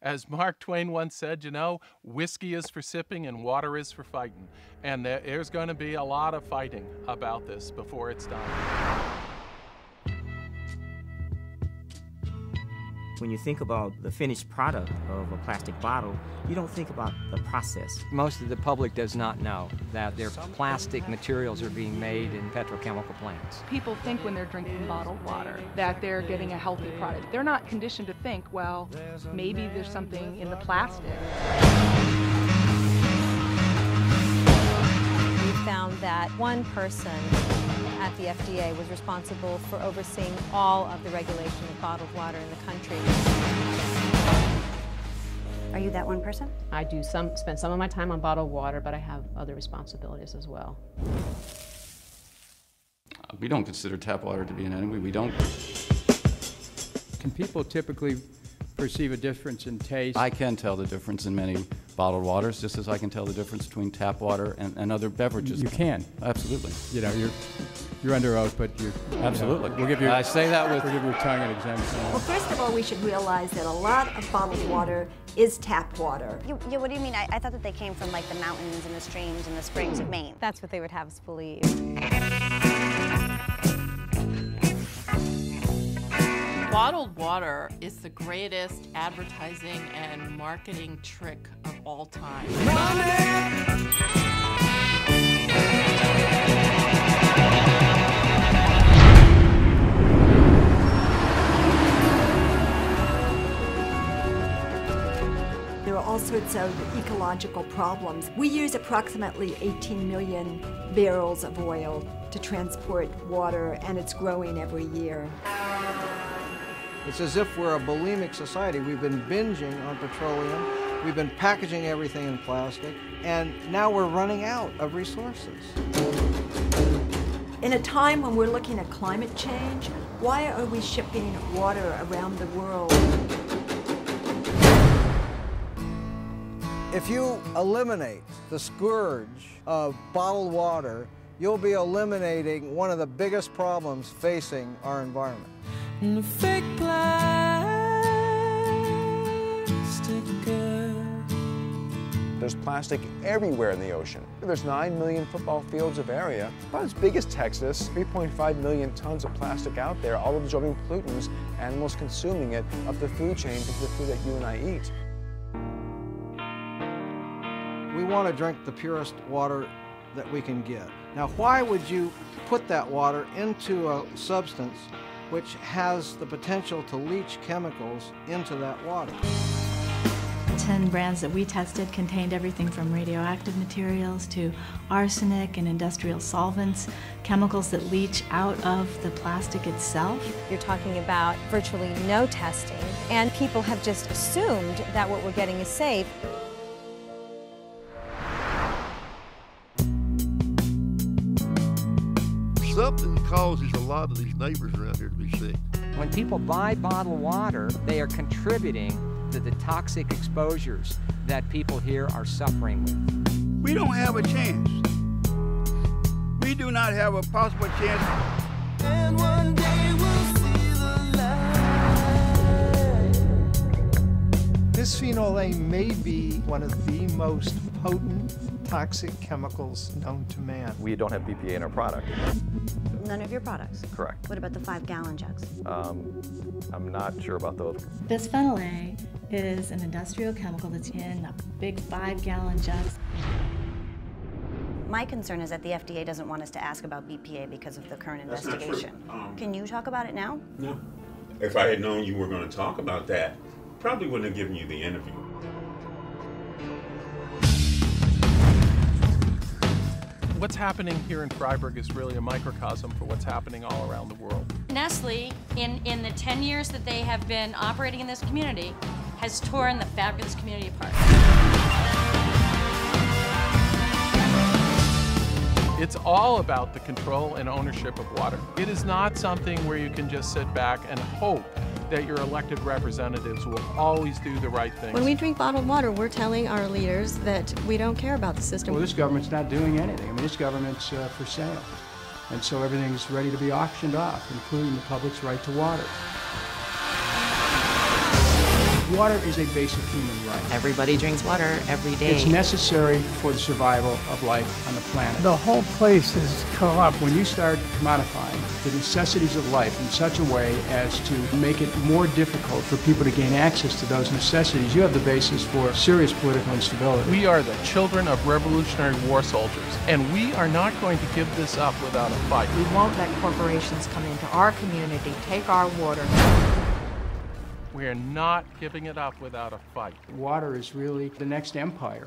As Mark Twain once said, you know, whiskey is for sipping and water is for fighting. And there's going to be a lot of fighting about this before it's done. When you think about the finished product of a plastic bottle, you don't think about the process. Most of the public does not know that their plastic materials are being made in petrochemical plants. People think when they're drinking bottled water that they're getting a healthy product. They're not conditioned to think, well, maybe there's something in the plastic. We found that one person at the FDA was responsible for overseeing all of the regulation of bottled water in the country. Are you that one person? I do spend some of my time on bottled water, but I have other responsibilities as well. We don't consider tap water to be an enemy. We don't. Can people typically perceive a difference in taste? I can tell the difference in many bottled waters, just as I can tell the difference between tap water and other beverages. You can. Absolutely. You know, you're under oath, but you absolutely. We'll give you. I say that with. We'll give your tongue an exemption. Well, first of all, we should realize that a lot of bottled water is tap water. Yeah, what do you mean? I thought that they came from like the mountains and the streams and the springs of Maine. That's what they would have us believe. Bottled water is the greatest advertising and marketing trick of all time. There are all sorts of ecological problems. We use approximately 18 million barrels of oil to transport water, and it's growing every year. It's as if we're a bulimic society. We've been binging on petroleum, we've been packaging everything in plastic, and now we're running out of resources. In a time when we're looking at climate change, why are we shipping water around the world? If you eliminate the scourge of bottled water, you'll be eliminating one of the biggest problems facing our environment. Fake plastic girl. There's plastic everywhere in the ocean. There's 9 million football fields of area, about as big as Texas, 3.5 million tons of plastic out there, all absorbing pollutants, animals consuming it, up the food chain to the food that you and I eat. We want to drink the purest water that we can get. Now, why would you put that water into a substance which has the potential to leach chemicals into that water? 10 brands that we tested contained everything from radioactive materials to arsenic and industrial solvents, chemicals that leach out of the plastic itself. You're talking about virtually no testing, and people have just assumed that what we're getting is safe. Something causes a lot of these neighbors around here to be sick. When people buy bottled water, they are contributing to the toxic exposures that people here are suffering with. We don't have a chance. We do not have a possible chance. And one day we'll see the light. Bisphenol A may be one of the most potent toxic chemicals known to man. We don't have BPA in our product. None of your products? Correct. What about the 5-gallon jugs? I'm not sure about those. Bisphenol A is an industrial chemical that's in big 5-gallon jugs. My concern is that the FDA doesn't want us to ask about BPA because of the current investigation. Can you talk about it now? No. If I had known you were going to talk about that, probably wouldn't have given you the interview. What's happening here in Freiburg is really a microcosm for what's happening all around the world. Nestle, in the 10 years that they have been operating in this community, has torn the fabric of this community apart. It's all about the control and ownership of water. It is not something where you can just sit back and hope that your elected representatives will always do the right thing. When we drink bottled water, we're telling our leaders that we don't care about the system. Well, this government's not doing anything. I mean, this government's for sale. And so everything's ready to be auctioned off, including the public's right to water. Water is a basic human right. Everybody drinks water every day. It's necessary for the survival of life on the planet. The whole place is corrupt. When you start commodifying the necessities of life in such a way as to make it more difficult for people to gain access to those necessities, you have the basis for serious political instability. We are the children of Revolutionary War soldiers, and we are not going to give this up without a fight. We won't let corporations come into our community, take our water. We are not giving it up without a fight. Water is really the next empire.